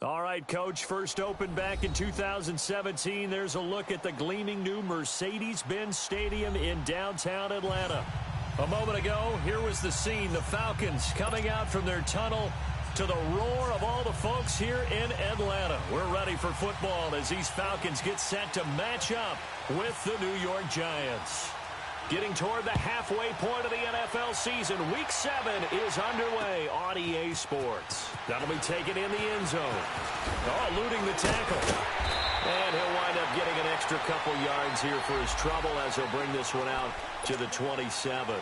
All right, Coach, first opened back in 2017. There's a look at the gleaming new Mercedes-Benz Stadium in downtown Atlanta. A moment ago, here was the scene. The Falcons coming out from their tunnel to the roar of all the folks here in Atlanta. We're ready for football as these Falcons get set to match up with the New York Giants. Getting toward the halfway point of the NFL season, Week 7 is underway on EA Sports. That'll be taken in the end zone. Oh, eluding the tackle. And he'll wind up getting an extra couple yards here for his trouble as he'll bring this one out to the 27.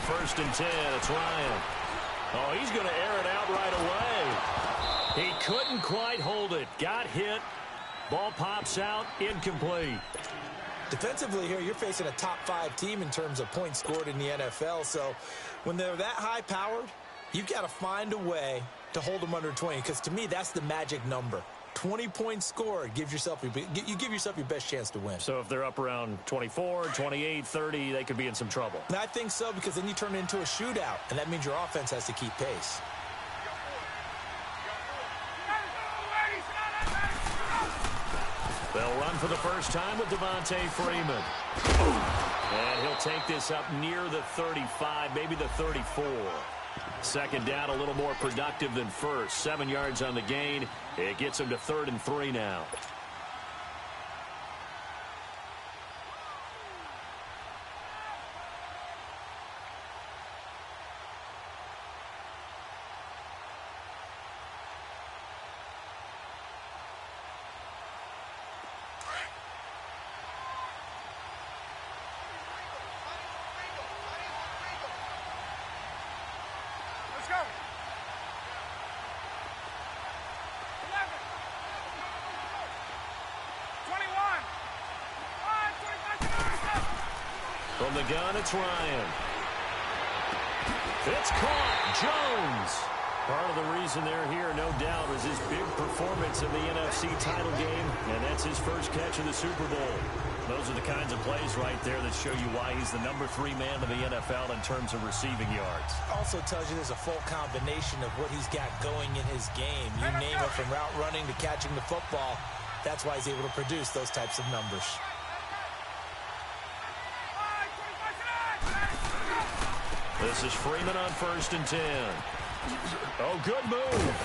First and 10, it's Ryan. Oh, he's going to air it out right away. He couldn't quite hold it. Got hit. Ball pops out, incomplete. Defensively here, you're facing a top 5 team in terms of points scored in the NFL. So when they're that high-powered, you've got to find a way to hold them under 20. Because to me, that's the magic number. 20 points scored, you give yourself your best chance to win. So if they're up around 24, 28, 30, they could be in some trouble. And I think so, because then you turn it into a shootout, and that means your offense has to keep pace. They'll run for the first time with Devontae Freeman. And he'll take this up near the 35, maybe the 34. Second down, a little more productive than first. 7 yards on the gain. It gets him to 3rd and 3 now. From the gun, it's Ryan. It's caught. Jones. Part of the reason they're here, no doubt, is his big performance in the NFC title game, and that's his first catch of the Super Bowl. Those are the kinds of plays right there that show you why he's the number 3 man in the NFL in terms of receiving yards. Also tells you there's a full combination of what he's got going in his game. You name it, from route running to catching the football. That's why he's able to produce those types of numbers. This is Freeman on 1st and 10. Oh, good move.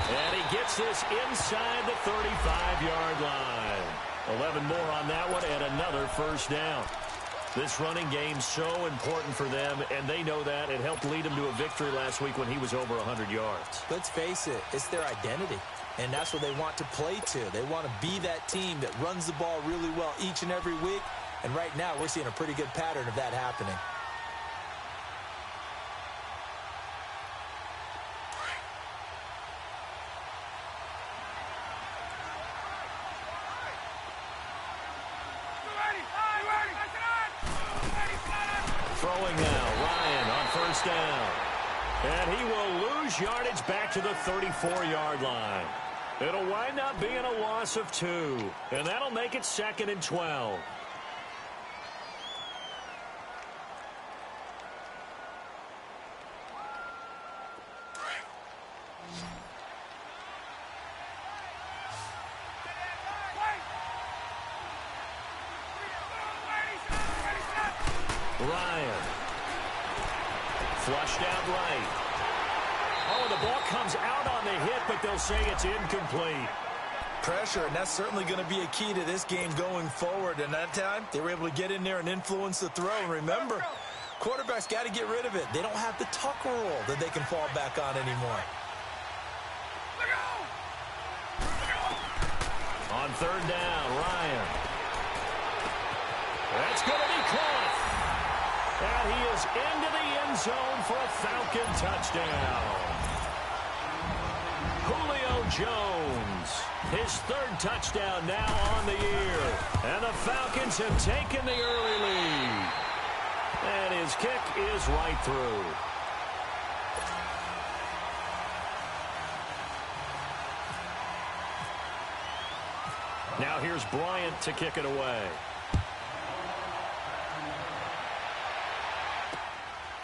And he gets this inside the 35-yard line. 11 more on that one and another first down. This running game's so important for them, and they know that. It helped lead them to a victory last week when he was over 100 yards. Let's face it, it's their identity, and that's what they want to play to. They want to be that team that runs the ball really well each and every week, and right now we're seeing a pretty good pattern of that happening. Throwing now, Ryan on 1st down. And he will lose yardage back to the 34-yard line. It'll wind up being a loss of 2. And that'll make it 2nd and 12. Ryan. Flushed out right. Oh, the ball comes out on the hit, but they'll say it's incomplete. Pressure, and that's certainly going to be a key to this game going forward. And that time, they were able to get in there and influence the throw. And remember, quarterbacks got to get rid of it. They don't have the tuck roll that they can fall back on anymore. On 3rd down, Ryan. That's going to be caught. And he is into the end zone for a Falcon touchdown. Julio Jones, his third touchdown now on the year. And the Falcons have taken the early lead. And his kick is right through. Now here's Bryant to kick it away.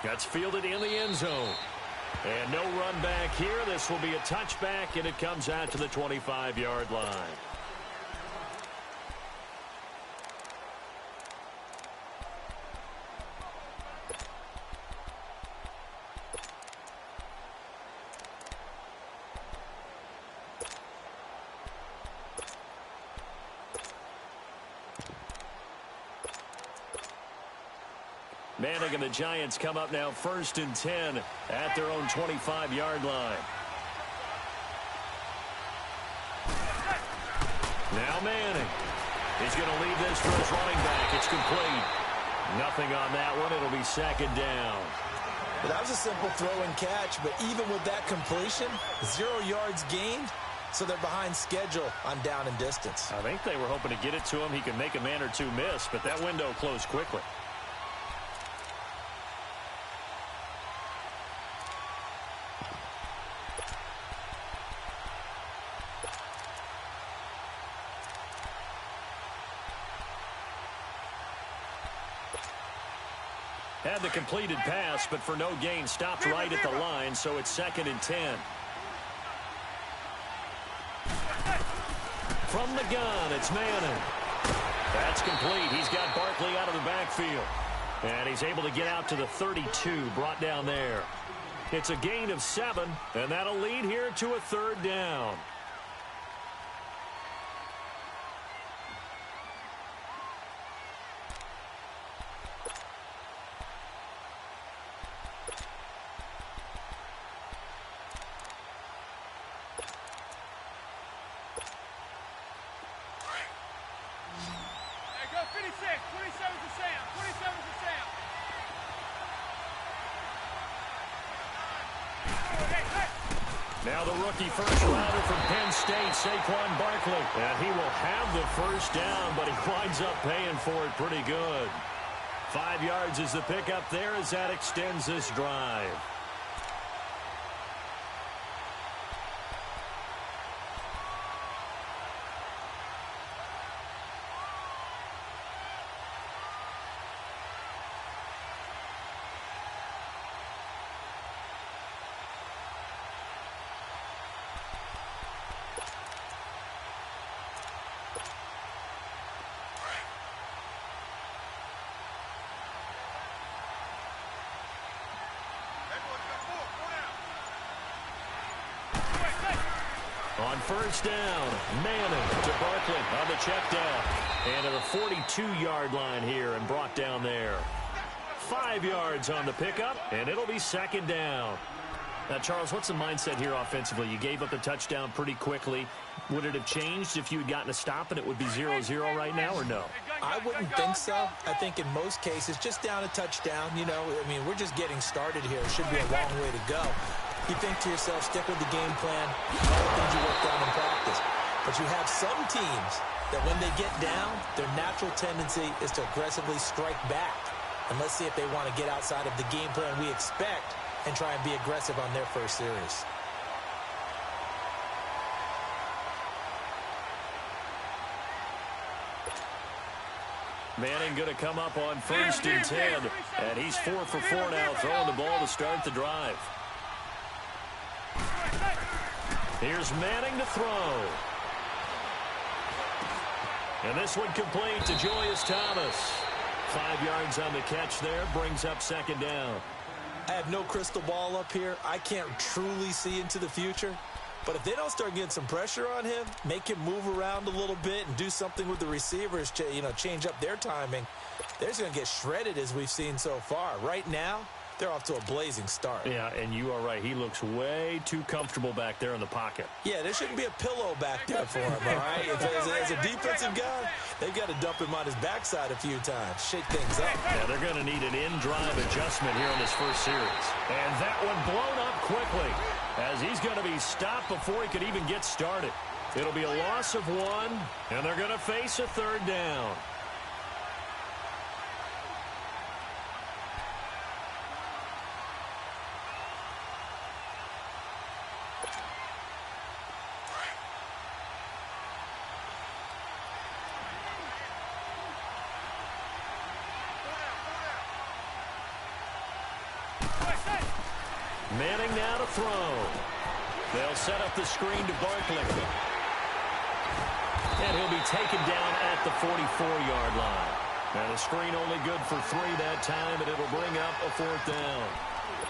That's fielded in the end zone. And no run back here. This will be a touchback, and it comes out to the 25-yard line. Manning and the Giants come up now 1st and 10 at their own 25-yard line. Now Manning. He's going to leave this for his running back. It's complete. Nothing on that one. It'll be 2nd down. Well, that was a simple throw and catch, but even with that completion, 0 yards gained, so they're behind schedule on down and distance. I think they were hoping to get it to him. He could make a man or two miss, but that window closed quickly. Had the completed pass, but for no gain, stopped right at the line, so it's 2nd and 10. From the gun, it's Manning. That's complete. He's got Barkley out of the backfield. And he's able to get out to the 32, brought down there. It's a gain of 7, and that'll lead here to a 3rd down. Now the rookie first-rounder from Penn State, Saquon Barkley. And he will have the 1st down, but he winds up paying for it pretty good. 5 yards is the pickup there as that extends this drive. On 1st down, Manning to Barkley on the check down. And to the 42-yard line here and brought down there. 5 yards on the pickup, and it'll be 2nd down. Now, Charles, what's the mindset here offensively? You gave up the touchdown pretty quickly. Would it have changed if you had gotten a stop and it would be 0-0 right now, or no? I wouldn't think so. I think in most cases, just down a touchdown, you know, I mean, we're just getting started here. It should be a long way to go. You think to yourself, stick with the game plan, all the things you worked on in practice. But you have some teams that when they get down, their natural tendency is to aggressively strike back. And let's see if they want to get outside of the game plan we expect and try and be aggressive on their first series. Manning going to come up on 1st and 10. And he's 4 for 4 now, throwing the ball to start the drive. Here's Manning to throw. And this one complete to Julius Thomas. 5 yards on the catch there, brings up 2nd down. I have no crystal ball up here. I can't truly see into the future. But if they don't start getting some pressure on him, make him move around a little bit and do something with the receivers to, change up their timing, they're just going to get shredded as we've seen so far. Right now, they're off to a blazing start. Yeah, and you are right. He looks way too comfortable back there in the pocket. Yeah, there shouldn't be a pillow back there for him, all right? As a defensive guy, they've got to dump him on his backside a few times, shake things up. Yeah, they're going to need an in-drive adjustment here in this first series. And that one blown up quickly as he's going to be stopped before he could even get started. It'll be a loss of 1, and they're going to face a third down. Manning now to throw. They'll set up the screen to Barkley. And he'll be taken down at the 44-yard line. And the screen only good for 3 that time, and it'll bring up a 4th down.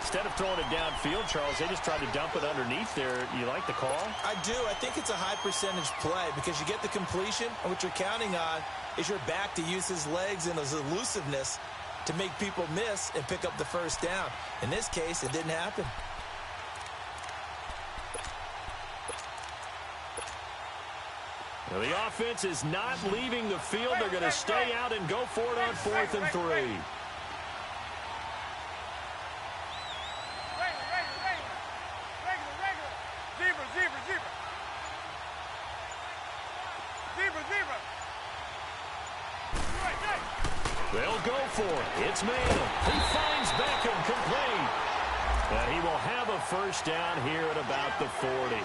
Instead of throwing it downfield, Charles, they just tried to dump it underneath there. You like the call? I do. I think it's a high-percentage play because you get the completion, and what you're counting on is your back to use his legs and his elusiveness to make people miss and pick up the first down. In this case, it didn't happen. Well, the offense is not leaving the field. They're going to stay out and go for it on 4th and 3. They'll go for it. It's Manning. He finds Beckham complete. And he will have a first down here at about the 40.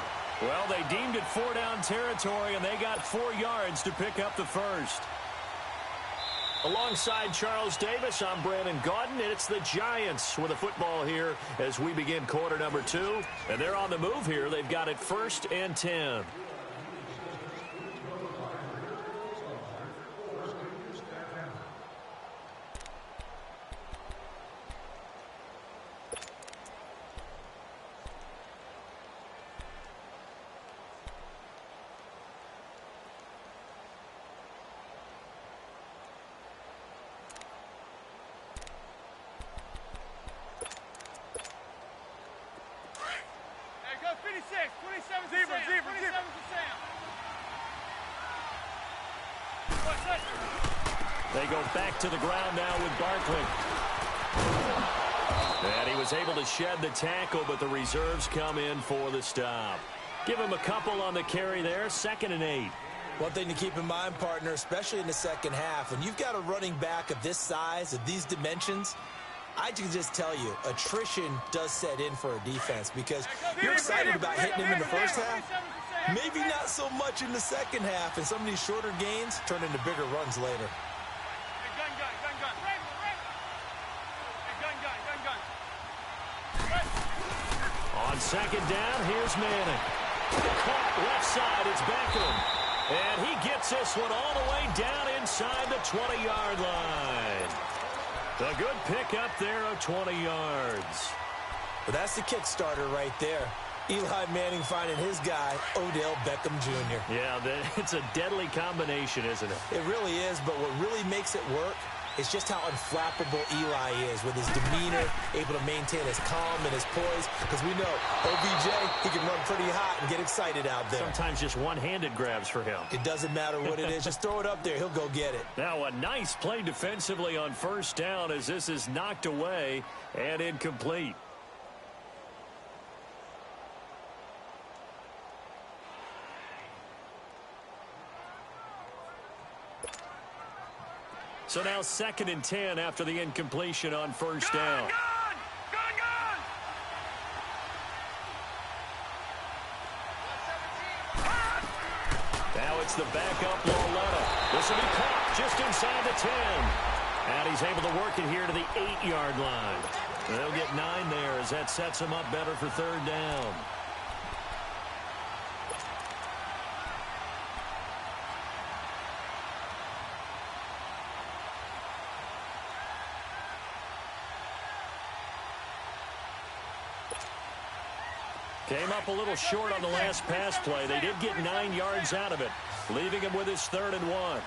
Well, they deemed it 4-down territory, and they got 4 yards to pick up the first. Alongside Charles Davis, I'm Brandon Gaudin, and it's the Giants with a football here as we begin quarter number 2. And they're on the move here. They've got it 1st and 10. They go back to the ground now with Barkley. And he was able to shed the tackle, but the reserves come in for the stop. Give him a couple on the carry there, 2nd and 8. One thing to keep in mind, partner, especially in the second half, when you've got a running back of this size, of these dimensions, I can just tell you, attrition does set in for a defense because you're excited about hitting him in the first half, maybe not so much in the second half, and some of these shorter gains turn into bigger runs later. On 2nd down, here's Manning. Caught left side, it's Beckham. And he gets this one all the way down inside the 20-yard line. A good pick up there of 20 yards. But that's the kickstarter right there. Eli Manning finding his guy, Odell Beckham Jr. Yeah, it's a deadly combination, isn't it? It really is, but what really makes it work is just how unflappable Eli is with his demeanor, able to maintain his calm and his poise. Because we know, OBJ, he can run pretty hot and get excited out there. Sometimes just one-handed grabs for him. It doesn't matter what it is. Just throw it up there. He'll go get it. Now a nice play defensively on 1st down as this is knocked away and incomplete. So now 2nd and 10 after the incompletion on 1st down. Now it's the backup Lauletta. This will be caught just inside the 10. And he's able to work it here to the 8-yard line. They'll get 9 there as that sets him up better for 3rd down. Came up a little short on the last pass play. They did get 9 yards out of it, leaving him with his 3rd and 1.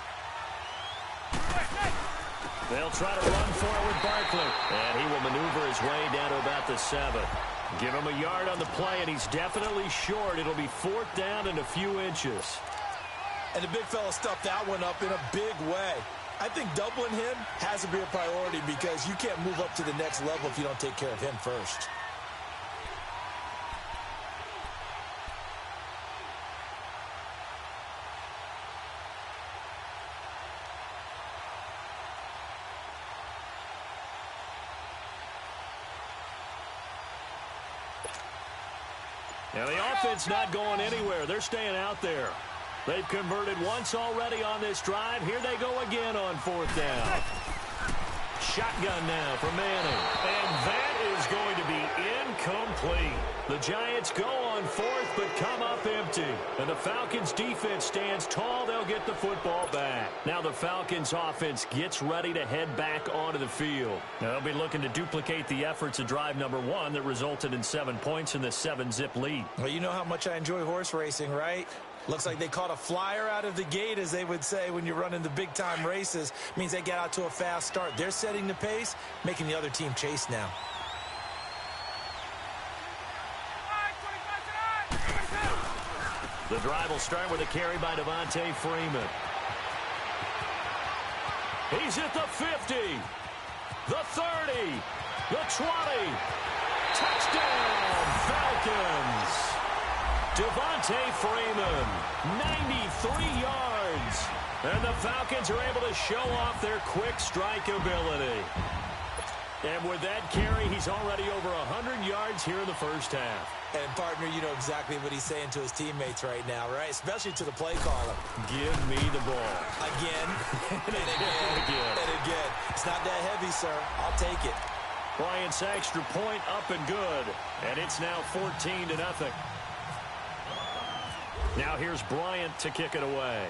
They'll try to run for it with Barkley. And he will maneuver his way down to about the 7. Give him a yard on the play, and he's definitely short. It'll be 4th down and a few inches. And the big fella stuffed that one up in a big way. I think doubling him has to be a priority because you can't move up to the next level if you don't take care of him first. Now the offense not going anywhere. They're staying out there. They've converted once already on this drive. Here they go again on 4th down. Shotgun now for Manning. And that is going to be incomplete. The Giants go on 4th but come up empty. And the Falcons defense stands tall. They'll get the football back. Now the Falcons offense gets ready to head back onto the field. Now they'll be looking to duplicate the efforts of drive number 1 that resulted in 7 points in the 7-zip lead. Well, you know how much I enjoy horse racing, right? Looks like they caught a flyer out of the gate, as they would say when you're running the big-time races. Means they get out to a fast start. They're setting the pace, making the other team chase now. The drive will start with a carry by Devontae Freeman. He's at the 50, the 30, the 20. Touchdown, Falcons! Devontae Freeman, 93 yards. And the Falcons are able to show off their quick strike ability. And with that carry, he's already over 100 yards here in the first half. And, partner, you know exactly what he's saying to his teammates right now, right? Especially to the play caller. Give me the ball. Again, and again, and again. It's not that heavy, sir. I'll take it. Bryant's extra point up and good. And it's now 14-0. Now here's Bryant to kick it away.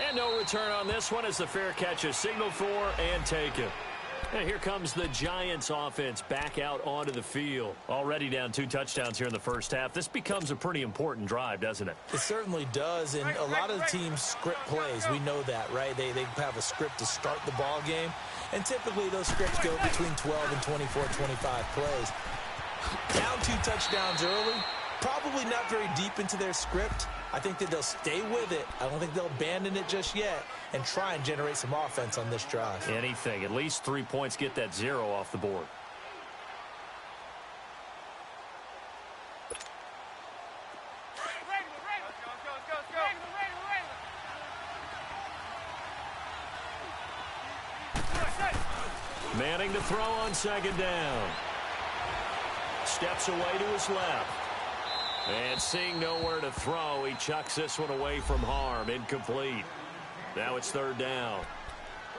And no return on this one as the fair catch is signaled for and taken. And here comes the Giants offense back out onto the field. Already down 2 touchdowns here in the first half. This becomes a pretty important drive, doesn't it? It certainly does, and a lot of the teams script plays. We know that, right? They have a script to start the ball game, and typically those scripts go between 12 and 24, 25 plays. Down 2 touchdowns early, probably not very deep into their script. I think that they'll stay with it. I don't think they'll abandon it just yet and try and generate some offense on this drive. Anything. At least 3 points, get that 0 off the board. Manning to throw on 2nd down. Steps away to his left. And seeing nowhere to throw, he chucks this one away from harm. Incomplete. Now it's 3rd down.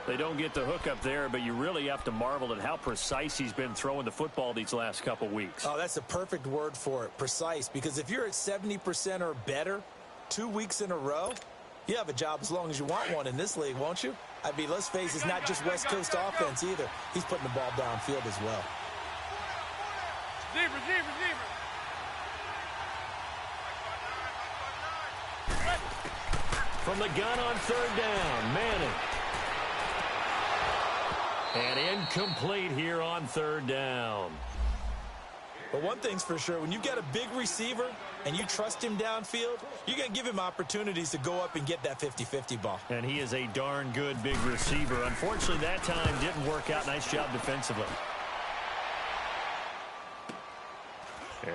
They don't get the hook up there, but you really have to marvel at how precise he's been throwing the football these last couple weeks. Oh, that's a perfect word for it, precise. Because if you're at 70% or better 2 weeks in a row, you have a job as long as you want one in this league, won't you? I mean, let's face it, it's not just West Coast offense either. He's putting the ball downfield as well. Receiver. From the gun on 3rd down, Manning. And incomplete here on 3rd down. But one thing's for sure, when you've got a big receiver and you trust him downfield, you're going to give him opportunities to go up and get that 50-50 ball. And he is a darn good big receiver. Unfortunately, that time didn't work out. Nice job defensively.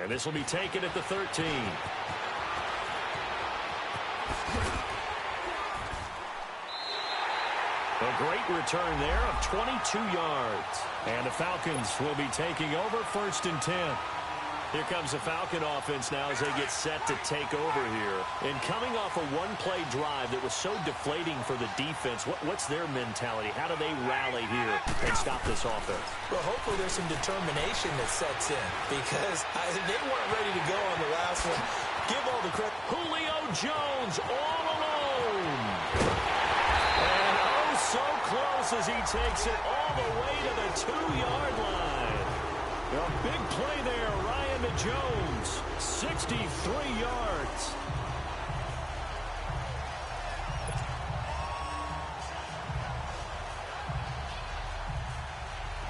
And this will be taken at the 13. A great return there of 22 yards. And the Falcons will be taking over 1st and 10. Here comes the Falcon offense now as they get set to take over here. And coming off a one-play drive that was so deflating for the defense, what's their mentality? How do they rally here and stop this offense? Well, hopefully there's some determination that sets in because they weren't ready to go on the last one. Give all the credit. Julio Jones all alone. And oh, so close as he takes it all the way to the 2-yard line. A big play there, Ryan Jones, 63 yards.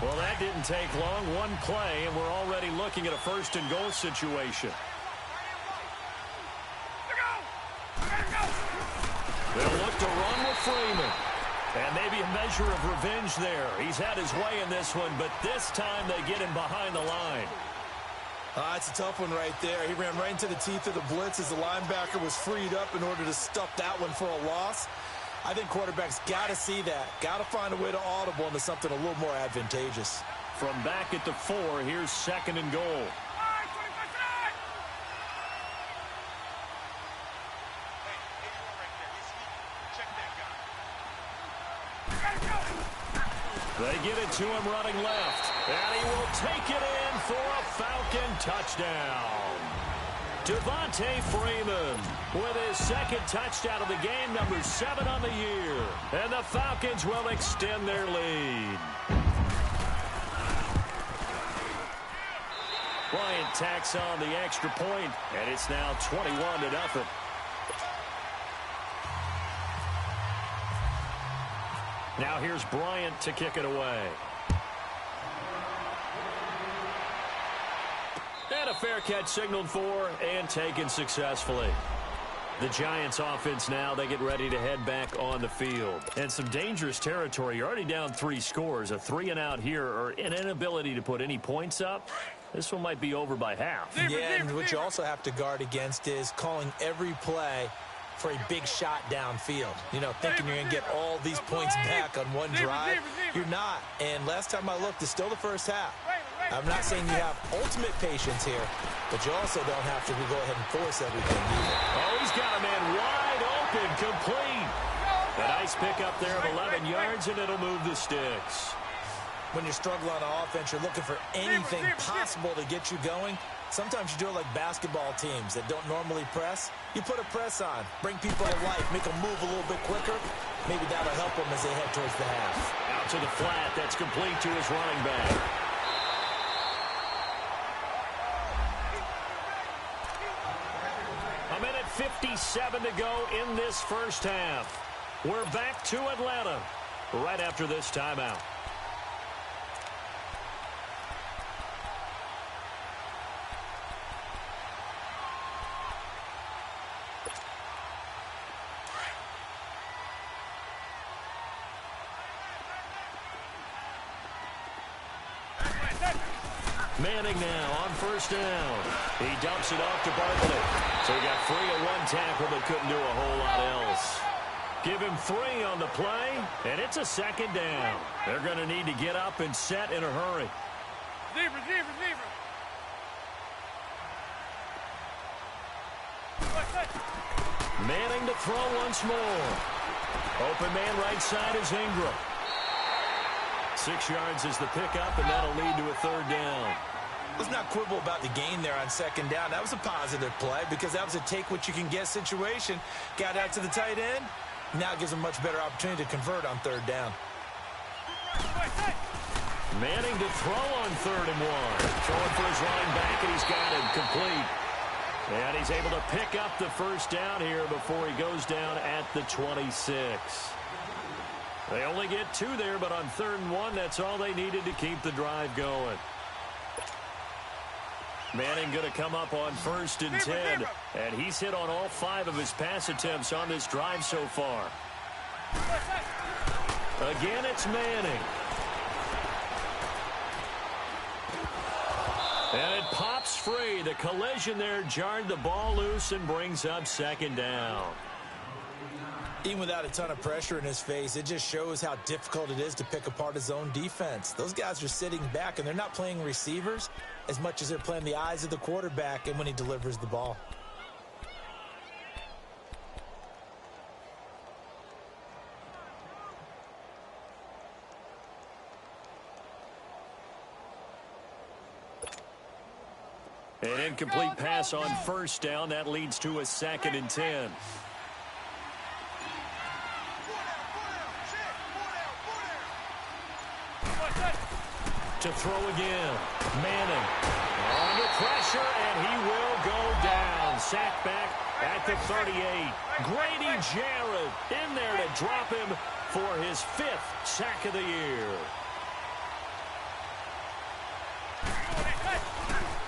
Well, that didn't take long. One play, and we're already looking at a first-and-goal situation. They'll look to run with Freeman. And maybe a measure of revenge there. He's had his way in this one, but this time they get him behind the line. It's a tough one right there. He ran right into the teeth of the blitz as the linebacker was freed up in order to stuff that one for a loss. I think quarterbacks got to see that. Got to find a way to audible into something a little more advantageous. From back at the 4, here's second and goal. They get it to him running left. And he will take it in for a Falcon touchdown. Devontae Freeman with his second touchdown of the game, number 7 on the year. And the Falcons will extend their lead. Bryant tacks on the extra point, and it's now 21-0. Now here's Bryant to kick it away. And a fair catch signaled for and taken successfully. The Giants offense now, they get ready to head back on the field. And some dangerous territory. You're already down 3 scores. A 3-and-out here or an inability to put any points up. This one might be over by half. Yeah, and what you also have to guard against is calling every play for a big shot downfield. You know, thinking you're going to get all these points back on one drive. You're not. And last time I looked, it's still the first half. I'm not saying you have ultimate patience here, but you also don't have to go ahead and force everything either. Oh, he's got a man wide open, complete. A nice pickup there of 11 yards, and it'll move the sticks. When you're struggling on offense, you're looking for anything possible to get you going. Sometimes you do it like basketball teams that don't normally press. You put a press on, bring people to life, make them move a little bit quicker. Maybe that'll help them as they head towards the half. Out to the flat, that's complete to his running back. A minute 57 to go in this first half. We're back to Atlanta right after this timeout. Manning now on first down. He dumps it off to Barkley. So he got free of one tackle but couldn't do a whole lot else. Give him 3 on the play, and it's a second down. They're going to need to get up and set in a hurry. Receiver. Manning to throw once more. Open man right side is Ingram. 6 yards is the pickup, and that'll lead to a third down. Let's not quibble about the gain there on second down. That was a positive play because that was a take-what-you-can-get situation. Got out to the tight end. Now gives him a much better opportunity to convert on third down. Manning to throw on 3rd and 1. Throwing for his running back, and he's got him complete. And he's able to pick up the first down here before he goes down at the 26. They only get 2 there, but on 3rd and 1, that's all they needed to keep the drive going. Manning going to come up on 1st and 10, and he's hit on all 5 of his pass attempts on this drive so far. Again, it's Manning. And it pops free. The collision there jarred the ball loose and brings up second down. Even without a ton of pressure in his face, it just shows how difficult it is to pick apart his own defense. Those guys are sitting back, and they're not playing receivers as much as they're playing the eyes of the quarterback and when he delivers the ball. An incomplete pass on first down. That leads to a 2nd and 10. To throw again. Manning under pressure, and he will go down. Sacked back at the 38. Grady Jarrett in there to drop him for his 5th sack of the year.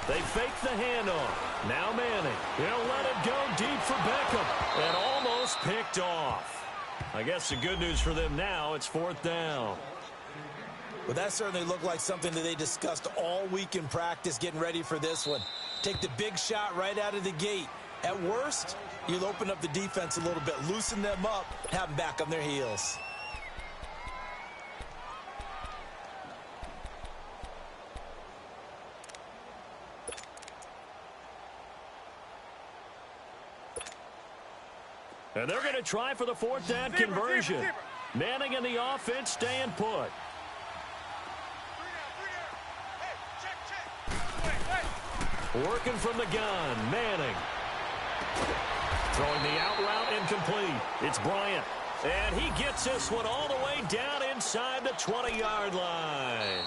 They fake the handoff. Now Manning. He'll let it go deep for Beckham. And almost picked off. I guess the good news for them now, it's 4th down. Well, that certainly looked like something that they discussed all week in practice getting ready for this one. Take the big shot right out of the gate. At worst, you'll open up the defense a little bit, loosen them up, have them back on their heels. And they're going to try for the 4th down conversion. Manning in the offense staying put. Working from the gun, Manning. Throwing the out route incomplete. It's Bryant. And he gets this one all the way down inside the 20-yard line.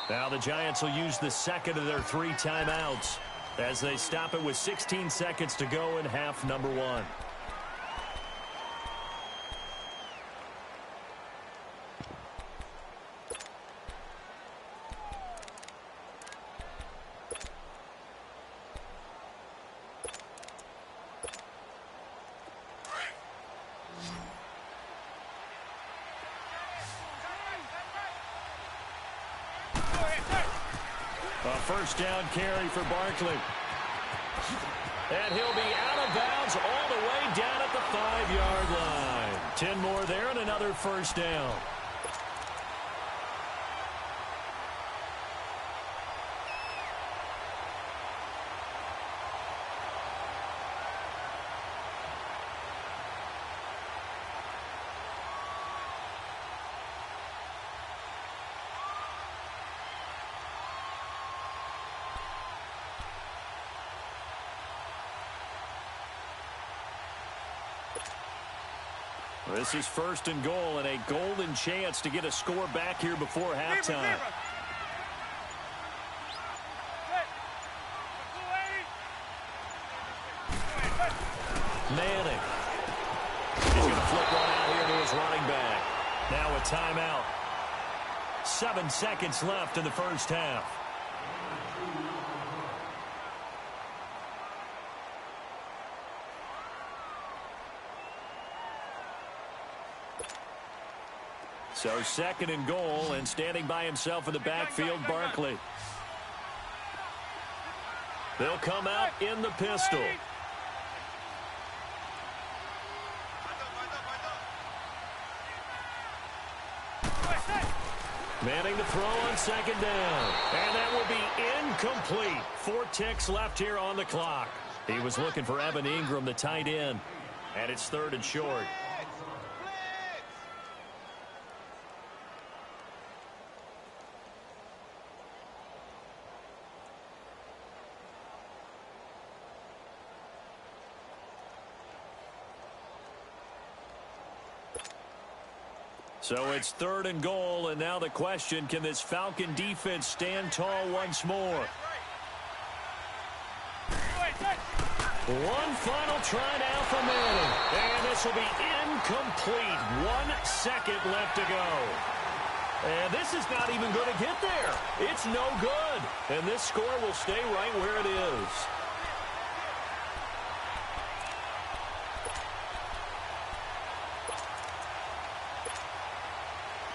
Now the Giants will use the second of their 3 timeouts as they stop it with 16 seconds to go in half number 1. A first down carry for Barkley. And he'll be out of bounds all the way down at the 5-yard line. 10 more there and another first down. This is 1st and goal and a golden chance to get a score back here before halftime. Manning. He's going to flip one out here to his running back. Now a timeout. 7 seconds left in the first half. So 2nd and goal, and standing by himself in the backfield, Barkley. They'll come out in the pistol. Manning to throw on 2nd down. And that will be incomplete. 4 ticks left here on the clock. He was looking for Evan Ingram, the tight end. And it's 3rd and short. So it's 3rd and goal, and now the question, can this Falcon defense stand tall once more? One final try now for Manning. And this will be incomplete. 1 second left to go. And this is not even going to get there. It's no good. And this score will stay right where it is.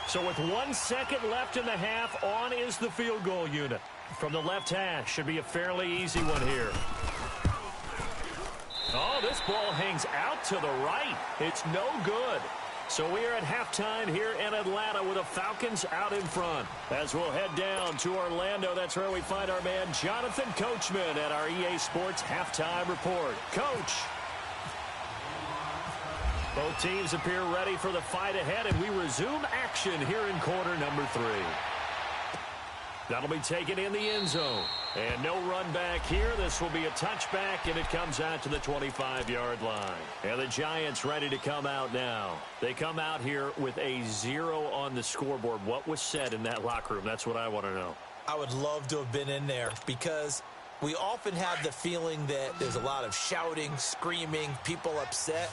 So with 1 second left in the half, on is the field goal unit. From the left hash, should be a fairly easy one here. Oh, this ball hangs out to the right. It's no good. So we are at halftime here in Atlanta with the Falcons out in front. As we'll head down to Orlando, that's where we find our man Jonathan Coachman at our EA Sports Halftime Report. Coach. Both teams appear ready for the fight ahead, and we resume action here in quarter number 3. That'll be taken in the end zone. And no run back here. This will be a touchback, and it comes out to the 25-yard line. And the Giants ready to come out now. They come out here with a 0 on the scoreboard. What was said in that locker room? That's what I want to know. I would love to have been in there because we often have the feeling that there's a lot of shouting, screaming, people upset.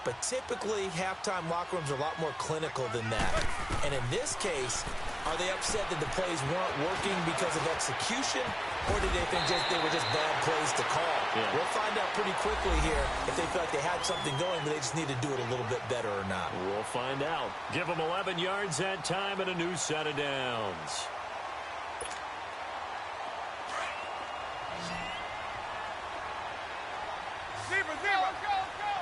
But typically, halftime locker rooms are a lot more clinical than that. And in this case, Are they upset that the plays weren't working because of execution, or did they think they were just bad plays to call? Yeah. We'll find out pretty quickly here if they feel like they had something going, but they just need to do it a little bit better or not. We'll find out. Give them 11 yards that time and a new set of downs. Zebra, zebra. Go, go.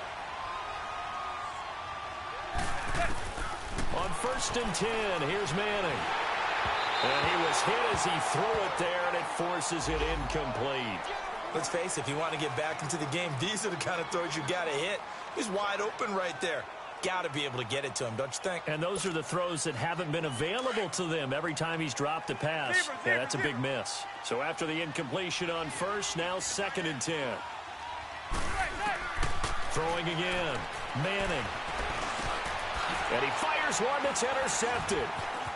On 1st and 10, here's Manning. And he was hit as he threw it there, and it forces it incomplete. Let's face it, if you want to get back into the game, these are the kind of throws you got to hit. He's wide open right there. Got to be able to get it to him, don't you think? And those are the throws that haven't been available to them every time he's dropped a pass. Yeah, that's a big miss. So after the incompletion on 1st, now 2nd and 10. Throwing again. Manning. And he fires one that's intercepted.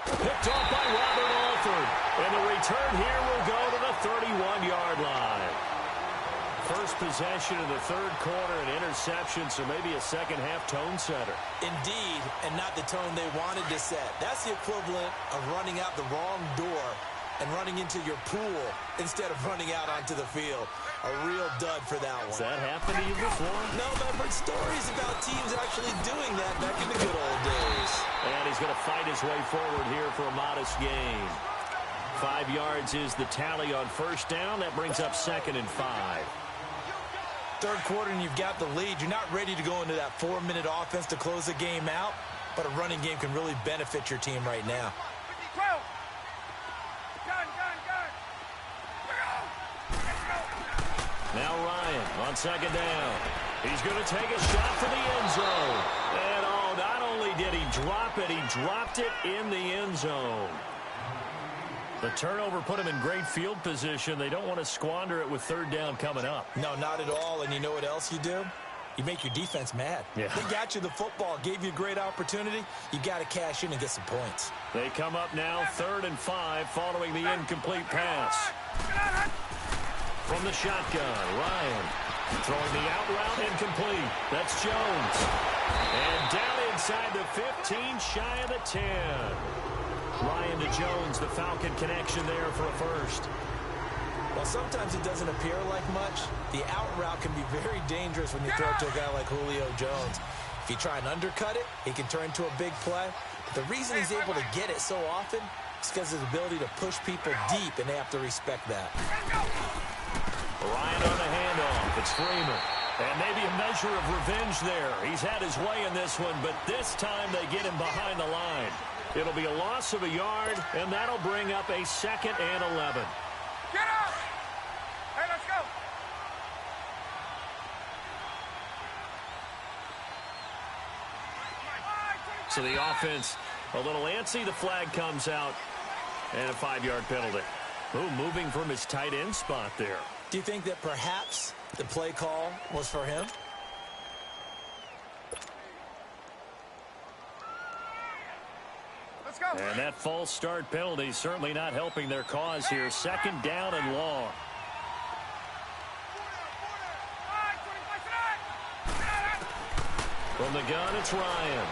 Picked off by Robert Alford. And the return here will go to the 31-yard line. First possession of the 3rd quarter, an interception, so maybe a second-half tone setter. Indeed, and not the tone they wanted to set. That's the equivalent of running out the wrong door and running into your pool instead of running out onto the field. A real dud for that one. Has that happened to you before? No, but I've heard stories about teams actually doing that back in the good old days. And he's going to fight his way forward here for a modest gain. 5 yards is the tally on 1st down. That brings up 2nd and 5. 3rd quarter and you've got the lead. You're not ready to go into that 4-minute offense to close the game out, but a running game can really benefit your team right now. 12. Gun, gun, gun. Let's go. Now Ryan on 2nd down. He's going to take a shot for the end zone. And not only did he drop it, he dropped it in the end zone. The turnover put him in great field position. They don't want to squander it with 3rd down coming up. No, not at all. And you know what else you do? You make your defense mad. Yeah. They got you the football, gave you a great opportunity. You got to cash in and get some points. They come up now 3rd and 5 following the incomplete pass. From the shotgun, Ryan throwing the out route incomplete. That's Jones. And down inside the 15, shy of the 10. Ryan to Jones, the Falcon connection there for a first. Well, sometimes it doesn't appear like much. The out route can be very dangerous when you throw it to a guy like Julio Jones. If you try and undercut it, he can turn into a big play. But the reason he's able to get it so often is because of his ability to push people deep, and they have to respect that. Ryan on the handoff. It's Freeman. And maybe a measure of revenge there. He's had his way in this one, but this time they get him behind the line. It'll be a loss of a yard, and that'll bring up a 2nd and 11. Get up. Hey, let's go. So the offense a little antsy. The flag comes out, and a 5-yard penalty. Ooh, moving from his tight end spot there. Do you think that perhaps the play call was for him? Let's go. And that false start penalty certainly not helping their cause here. 2nd down and long. From the gun, it's Ryan.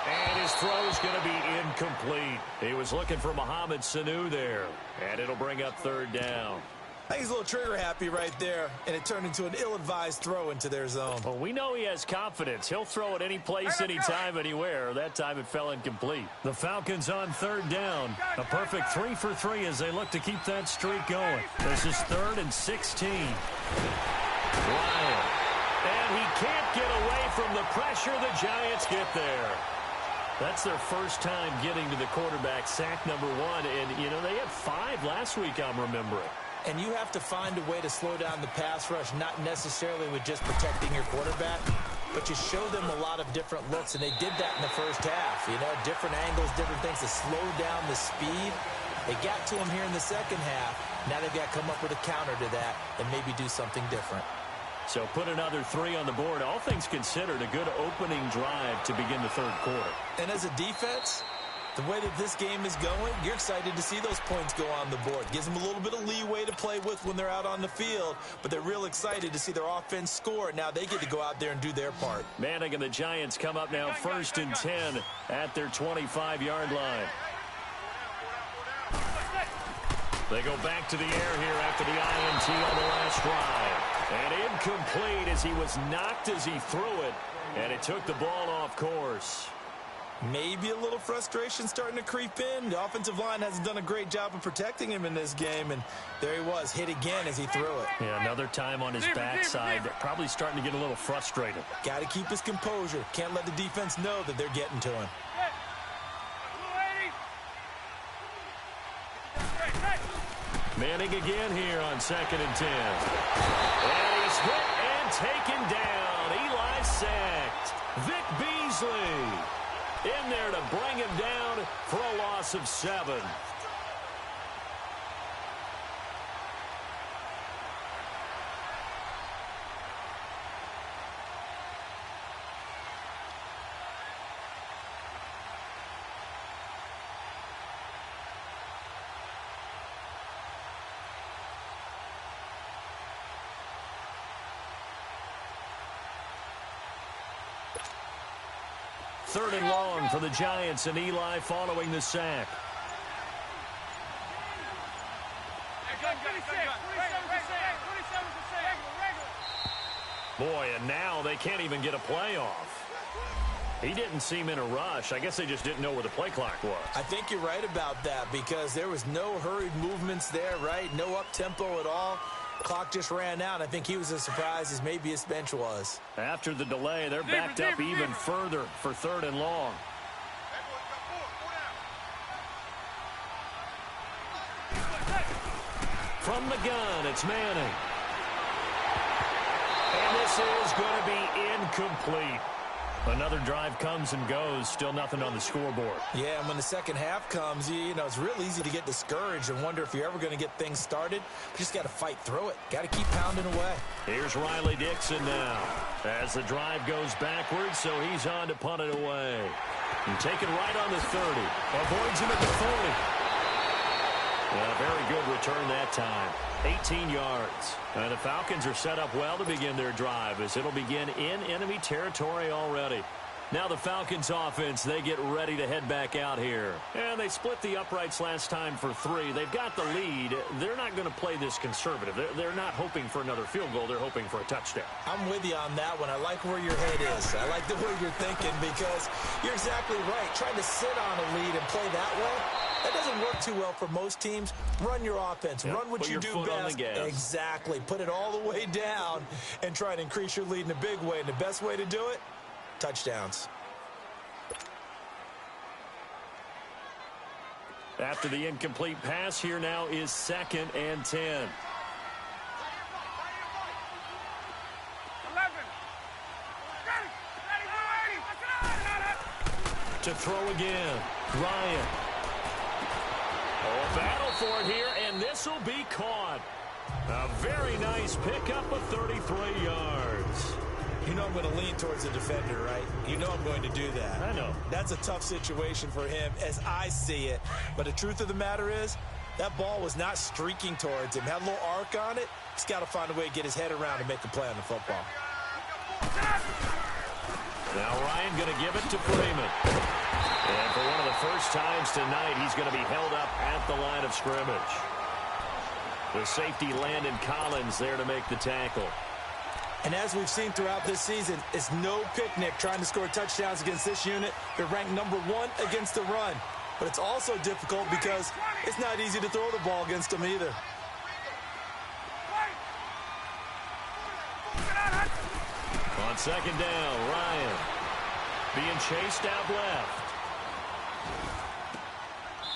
And his throw's going to be incomplete. He was looking for Mohamed Sanu there. And it'll bring up 3rd down. I think he's a little trigger happy right there, and it turned into an ill-advised throw into their zone. Well, we know he has confidence. He'll throw it any place, anytime, anywhere. That time it fell incomplete. The Falcons on 3rd down. A perfect 3 for 3 as they look to keep that streak going. This is 3rd and 16. Ryan. And he can't get away from the pressure. The Giants get there. That's their first time getting to the quarterback, sack number 1. And, you know, they had 5 last week, I'm remembering. And you have to find a way to slow down the pass rush, not necessarily with just protecting your quarterback, but you show them a lot of different looks, and they did that in the first half. You know, different angles, different things to slow down the speed. They got to him here in the second half. Now they've got to come up with a counter to that and maybe do something different. So put another 3 on the board. All things considered, a good opening drive to begin the 3rd quarter. And as a defense, The way that this game is going, you're excited to see those points go on the board. Gives them a little bit of leeway to play with when they're out on the field, but they're real excited to see their offense score. Now they get to go out there and do their part. Manning and the Giants come up now 1st and 10 at their 25-yard line. They go back to the air here after the INT on the last drive. And incomplete as he was knocked as he threw it, and it took the ball off course. Maybe a little frustration starting to creep in. The offensive line hasn't done a great job of protecting him in this game, and there he was, hit again as he threw it. Yeah, another time on his backside, probably starting to get a little frustrated. Got to keep his composure. Can't let the defense know that they're getting to him. Manning again here on 2nd and 10. And he's hit and taken down. Eli sacked. Vic Beasley in there to bring him down for a loss of 7. Third and long for the Giants, and Eli following the sack. Boy, and now they can't even get a play off. He didn't seem in a rush. I guess they just didn't know where the play clock was. I think you're right about that because there was no hurried movements there, right? No up-tempo at all. Clock just ran out. I think he was as surprised as maybe his bench was. After the delay, they're backed up even further for 3rd and long. From the gun, it's Manning. And this is going to be incomplete. Another drive comes and goes, still nothing on the scoreboard. Yeah, and when the second half comes, you know, it's real easy to get discouraged and wonder if you're ever going to get things started. You just got to fight through it. Got to keep pounding away. Here's Riley Dixon now as the drive goes backwards, so he's on to punt it away. And taken right on the 30. Avoids him at the 40. A very good return that time. 18 yards. And the Falcons are set up well to begin their drive as it'll begin in enemy territory already. Now the Falcons offense, they get ready to head back out here. And they split the uprights last time for 3. They've got the lead. They're not going to play this conservative. They're not hoping for another field goal. They're hoping for a touchdown. I'm with you on that one. I like where your head is. I like the way you're thinking because you're exactly right. Trying to sit on a lead and play that way, that doesn't work too well for most teams. Run your offense. Yep. Run what you do best. Exactly. Put it all the way down and try to increase your lead in a big way. And the best way to do it, touchdowns. After the incomplete pass, here now is 2nd and 10. 11. To throw again. Ryan. Oh, battle for it here, and this will be caught. A very nice pickup of 33 yards. You know I'm going to lean towards the defender, right? You know I'm going to do that. I know. That's a tough situation for him as I see it. But the truth of the matter is, that ball was not streaking towards him. Had a little arc on it. He's got to find a way to get his head around and make a play on the football. Now Ryan going to give it to Freeman. And for one of the first times tonight, he's going to be held up at the line of scrimmage. The safety Landon Collins there to make the tackle. And as we've seen throughout this season, it's no picnic trying to score touchdowns against this unit. They're ranked number 1 against the run. But it's also difficult because it's not easy to throw the ball against them either. On 2nd down, Ryan being chased out left.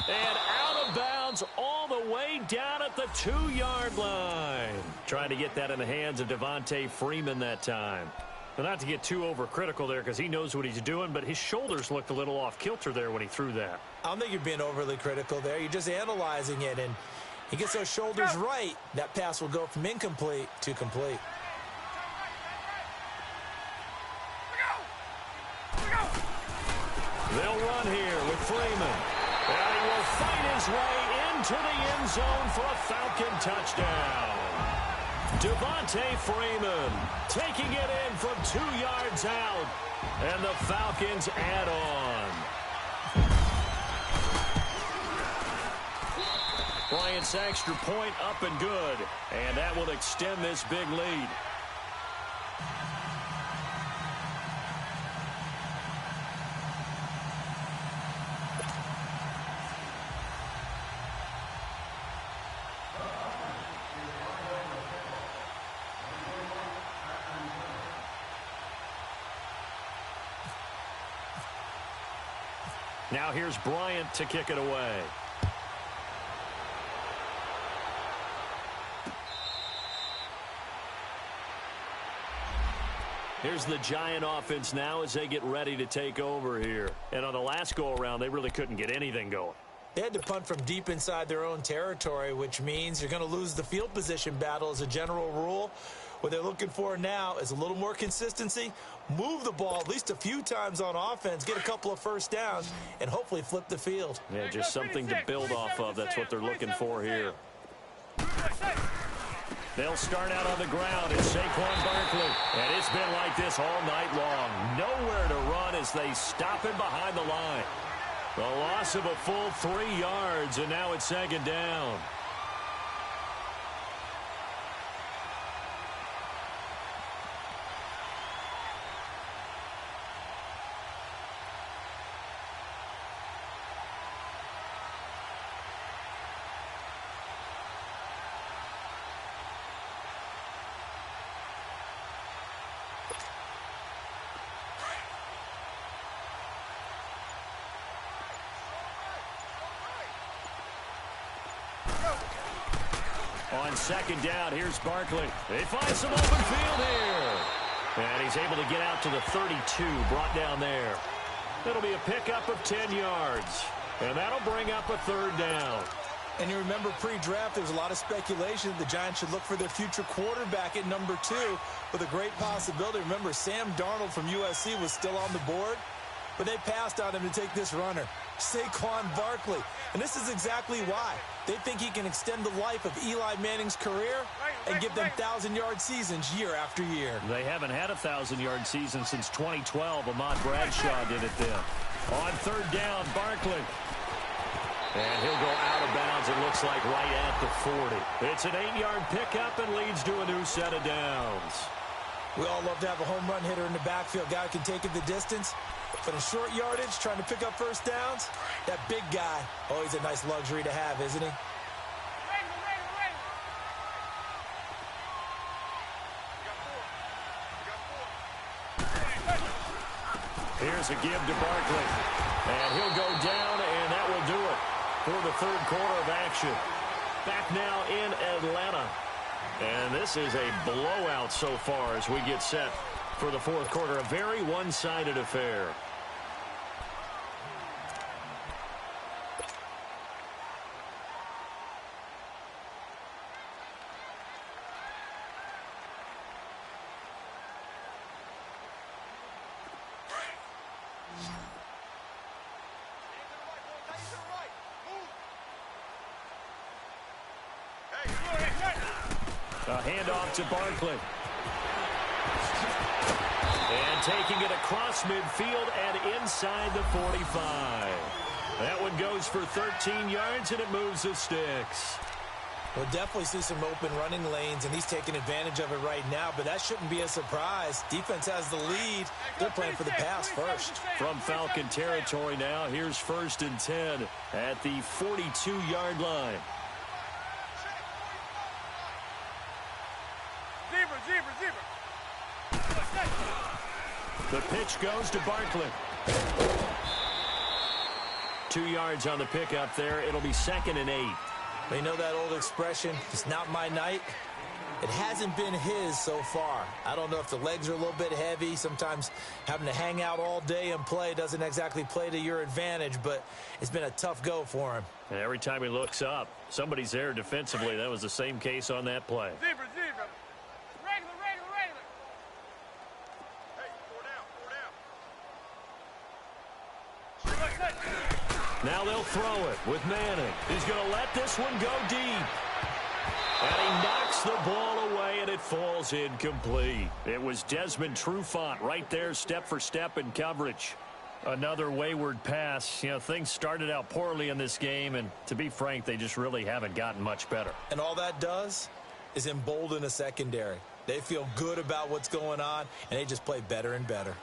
And out of bounds all the way down at the 2-yard line. Trying to get that in the hands of Devontae Freeman that time. But not to get too overcritical there because he knows what he's doing, but his shoulders looked a little off kilter there when he threw that. I don't think you're being overly critical there. You're just analyzing it, and he gets those shoulders right. That pass will go from incomplete to complete. They'll run run here with Freeman. And he will fight his way into the end zone for a Falcon touchdown. Devontae Freeman taking it in from 2 yards out. And the Falcons add on. Bryant's extra point up and good. And that will extend this big lead. Now here's Bryant to kick it away. Here's the Giant offense now as they get ready to take over here. And on the last go-around, they really couldn't get anything going. They had to punt from deep inside their own territory, which means you're going to lose the field position battle as a general rule. What they're looking for now is a little more consistency, move the ball at least a few times on offense, get a couple of first downs, and hopefully flip the field. Yeah, just something to build off of. That's what they're looking for here. They'll start out on the ground. It's Saquon Barkley. And it's been like this all night long. Nowhere to run as they stop him behind the line. The loss of a full 3 yards, and now it's second down. On second down, here's Barkley. They find some open field here. And he's able to get out to the 32, brought down there. It'll be a pickup of 10 yards. And that'll bring up a third down. And you remember pre-draft, there's a lot of speculation that the Giants should look for their future quarterback at number 2 with a great possibility. Remember, Sam Darnold from USC was still on the board, but they passed on him to take this runner, Saquon Barkley. And this is exactly why. They think he can extend the life of Eli Manning's career and give them 1,000-yard seasons year after year. They haven't had a 1,000-yard season since 2012. Ahmad Bradshaw did it then. On third down, Barkley. And he'll go out of bounds, it looks like, right at the 40. It's an 8-yard pickup and leads to a new set of downs. We all love to have a home run hitter in the backfield. Guy can take it the distance. But in short yardage, trying to pick up first downs, that big guy, always a nice luxury to have, isn't he? Here's a give to Barkley. And he'll go down, and that will do it for the third quarter of action. Back now in Atlanta. And this is a blowout so far as we get set for the fourth quarter. A very one-sided affair. A handoff to Barkley. And taking it across midfield and inside the 45. That one goes for 13 yards, and it moves the sticks. We'll definitely see some open running lanes, and he's taking advantage of it right now, but that shouldn't be a surprise. Defense has the lead. They're playing for the pass first. From Falcon territory now, here's 1st and 10 at the 42-yard line. The pitch goes to Barkley. 2 yards on the pickup there. It'll be 2nd and 8. They know that old expression, it's not my night. It hasn't been his so far. I don't know if the legs are a little bit heavy. Sometimes having to hang out all day and play doesn't exactly play to your advantage, but it's been a tough go for him. And every time he looks up, somebody's there defensively. That was the same case on that play. Zebra. Regular. Hey, 4 down. Now they'll throw it with Manning. He's going to let this one go deep. And he knocks the ball away, and it falls incomplete. It was Desmond Trufant right there, step for step in coverage. Another wayward pass. You know, things started out poorly in this game, and to be frank, they just really haven't gotten much better. And all that does is embolden a secondary. They feel good about what's going on, and they just play better and better.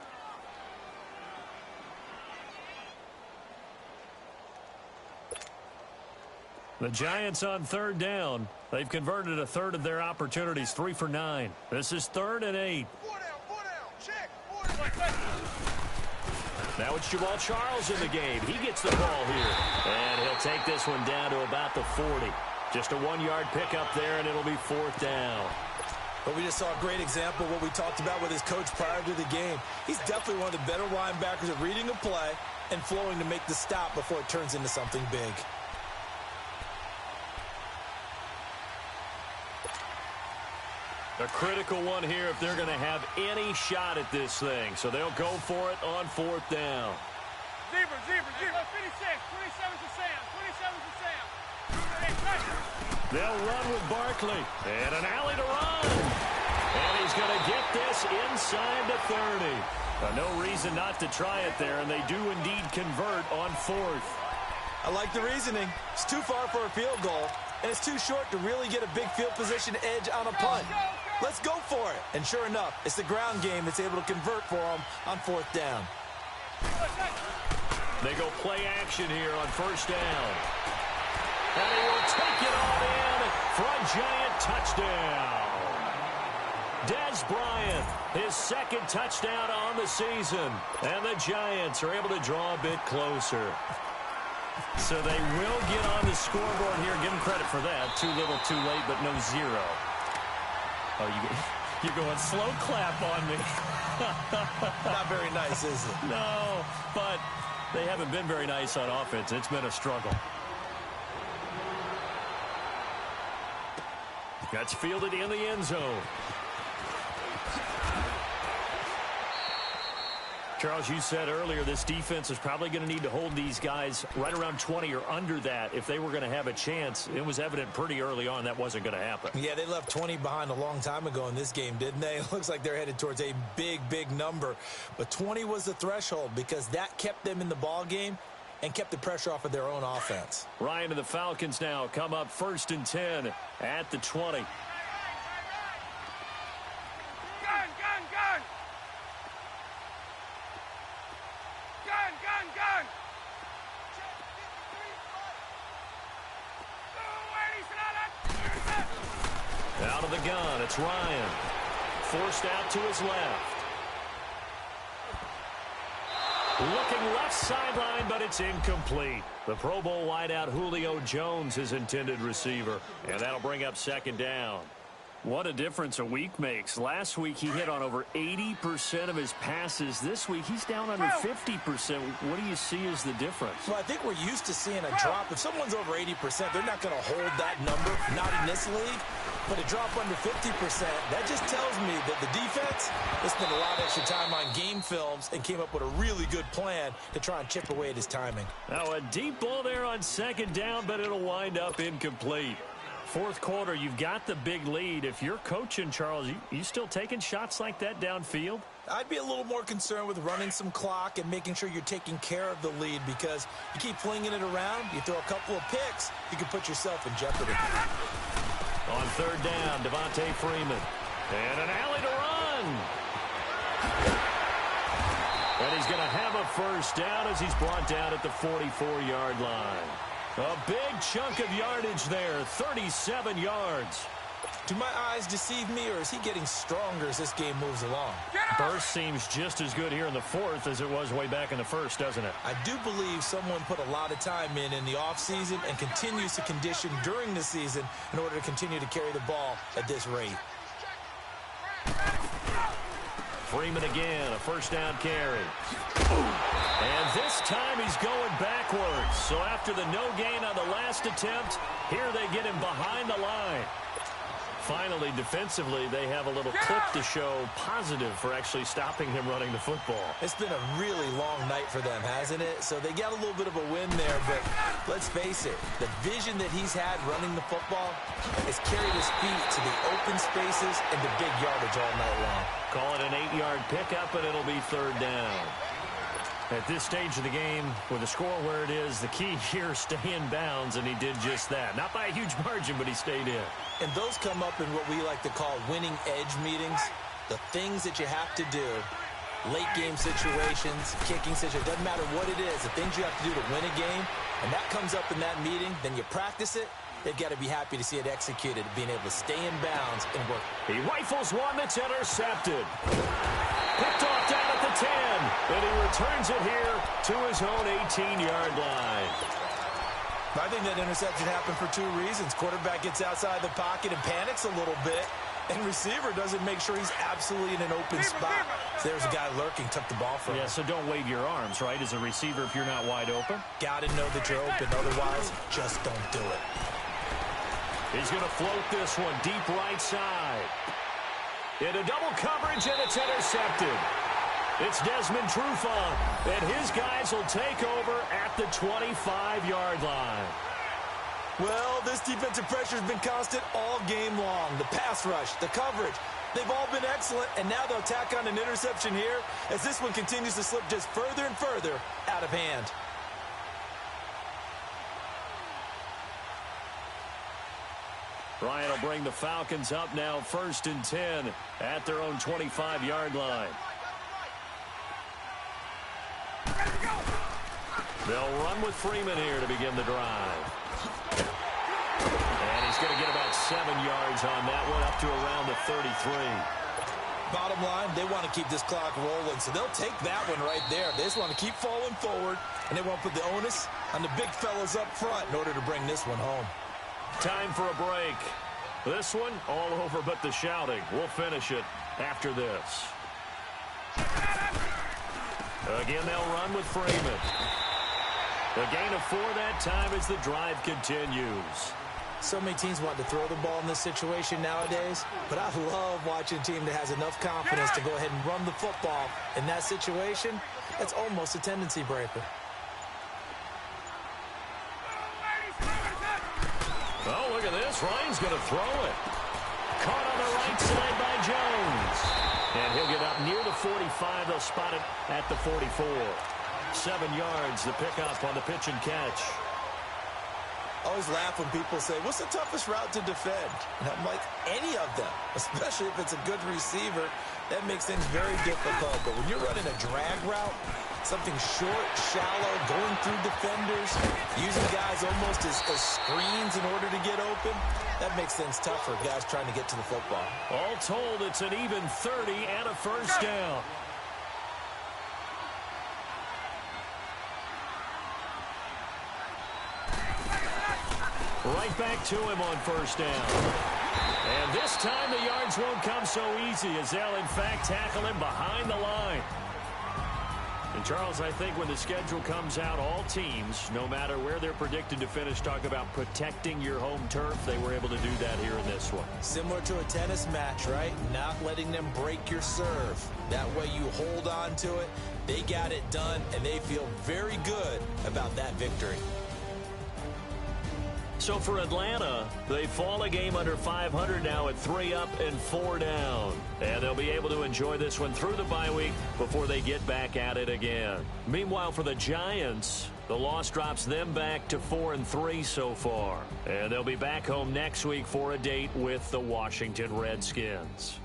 The Giants on third down. They've converted a third of their opportunities, 3 for 9. This is 3rd and 8. Check. Now it's Jamal Charles in the game. He gets the ball here. And he'll take this one down to about the 40. Just a 1-yard pickup there, and it'll be 4th down. But we just saw a great example of what we talked about with his coach prior to the game. He's definitely one of the better linebackers at reading a play and flowing to make the stop before it turns into something big. A critical one here if they're going to have any shot at this thing. So they'll go for it on 4th down. Zebra. 56. 27's to Sam. 27's to Sam. They'll run with Barkley. And an alley to run. And he's going to get this inside the 30. No reason not to try it there, and they do indeed convert on 4th. I like the reasoning. It's too far for a field goal, and it's too short to really get a big field position edge on a punt. Let's go for it. And sure enough, it's the ground game that's able to convert for them on 4th down. They go play action here on 1st down. And he will take it all in for a Giant touchdown. Dez Bryant, his 2nd touchdown on the season. And the Giants are able to draw a bit closer. So they will get on the scoreboard here. Give them credit for that. Too little, too late, but no 0. Oh, you're going slow clap on me. Not very nice, is it? No, but they haven't been very nice on offense. It's been a struggle. That's fielded in the end zone. Charles, you said earlier this defense is probably going to need to hold these guys right around 20 or under that if they were going to have a chance. It was evident pretty early on that wasn't going to happen. Yeah, they left 20 behind a long time ago in this game, didn't they? It looks like they're headed towards a big, big number. But 20 was the threshold because that kept them in the ball game and kept the pressure off of their own offense. Ryan and the Falcons now come up 1st and 10 at the 20. Gun. Out of the gun, it's Ryan. Forced out to his left. Looking left sideline, but it's incomplete. The Pro Bowl wideout Julio Jones, his intended receiver. And that'll bring up 2nd down. What a difference a week makes. Last week, he hit on over 80% of his passes. This week, he's down under 50%. What do you see as the difference? Well, I think we're used to seeing a drop. If someone's over 80%, they're not going to hold that number, not in this league. But a drop under 50%, that just tells me that the defense has spent a lot of extra time on game films and came up with a really good plan to try and chip away at his timing. Now, a deep ball there on 2nd down, but it'll wind up incomplete. 4th quarter, you've got the big lead. If you're coaching, Charles, you still taking shots like that downfield? I'd be a little more concerned with running some clock and making sure you're taking care of the lead because you keep flinging it around, you throw a couple of picks, you can put yourself in jeopardy. On 3rd down, Devontae Freeman. And an alley to run. And he's going to have a 1st down as he's brought down at the 44-yard line. A big chunk of yardage there, 37 yards. Do my eyes deceive me, or is he getting stronger as this game moves along? Burst seems just as good here in the 4th as it was way back in the 1st, doesn't it? I do believe someone put a lot of time in the offseason and continues to condition during the season in order to continue to carry the ball at this rate. Freeman again, a 1st down carry. And this time he's going backwards. So after the no gain on the last attempt, here they get him behind the line. Finally, defensively, they have a little clip to show positive for actually stopping him running the football. It's been a really long night for them, hasn't it? So they got a little bit of a win there, but let's face it, the vision that he's had running the football has carried his feet to the open spaces and the big yardage all night long. Call it an 8-yard pickup, and it'll be 3rd down. At this stage of the game, with the score where it is, the key here, stay in bounds, and he did just that. Not by a huge margin, but he stayed in. And those come up in what we like to call winning edge meetings. The things that you have to do, late game situations, kicking situations, doesn't matter what it is, the things you have to do to win a game, and that comes up in that meeting, then you practice it. They've got to be happy to see it executed, being able to stay in bounds and work. He rifles one that's intercepted. Picked off down at the 10, and he returns it here to his own 18-yard line. I think that interception happened for 2 reasons. Quarterback gets outside the pocket and panics a little bit, and receiver doesn't make sure he's absolutely in an open spot. So there's a guy lurking, took the ball from him. Yeah, so don't wave your arms, right, as a receiver if you're not wide open. Got to know that you're open. Otherwise, just don't do it. He's going to float this one deep right side. Into double coverage, and it's intercepted. It's Desmond Trufant, and his guys will take over at the 25-yard line. Well, this defensive pressure has been constant all game long. The pass rush, the coverage, they've all been excellent, and now they'll tack on an interception here as this one continues to slip just further and further out of hand. Ryan will bring the Falcons up now 1st and 10 at their own 25-yard line. They'll run with Freeman here to begin the drive. And he's going to get about 7 yards on that one, up to around the 33. Bottom line, they want to keep this clock rolling, so they'll take that one right there. They just want to keep falling forward, and they want to put the onus on the big fellas up front in order to bring this one home. Time for a break. This one all over but the shouting. We'll finish it after this. Again, they'll run with Freeman. A gain of 4 that time as the drive continues. So many teams want to throw the ball in this situation nowadays, but I love watching a team that has enough confidence to go ahead and run the football. In that situation, that's almost a tendency breaker. Oh, look at this. Ryan's going to throw it. Caught on the right side by Jones. And he'll get up near the 45. They'll spot it at the 44. 7 yards, the pickup on the pitch and catch. I always laugh when people say, what's the toughest route to defend? And I'm like, any of them, especially if it's a good receiver. That makes things very difficult. But when you're running a drag route, something short, shallow, going through defenders, using guys almost as screens in order to get open, that makes things tough for guys trying to get to the football. All told, it's an even 30 and a 1st down. Right back to him on 1st down. And this time the yards won't come so easy as they'll, in fact, tackle him behind the line. And, Charles, I think when the schedule comes out, all teams, no matter where they're predicted to finish, talk about protecting your home turf. They were able to do that here in this one. Similar to a tennis match, right? Not letting them break your serve. That way you hold on to it. They got it done, and they feel very good about that victory. So for Atlanta, they fall a game under 500 now at 3 up and 4 down. And they'll be able to enjoy this one through the bye week before they get back at it again. Meanwhile, for the Giants, the loss drops them back to 4-3 so far. And they'll be back home next week for a date with the Washington Redskins.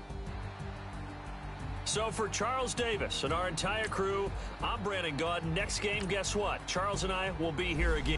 So for Charles Davis and our entire crew, I'm Brandon Gaudin. Next game, guess what? Charles and I will be here again.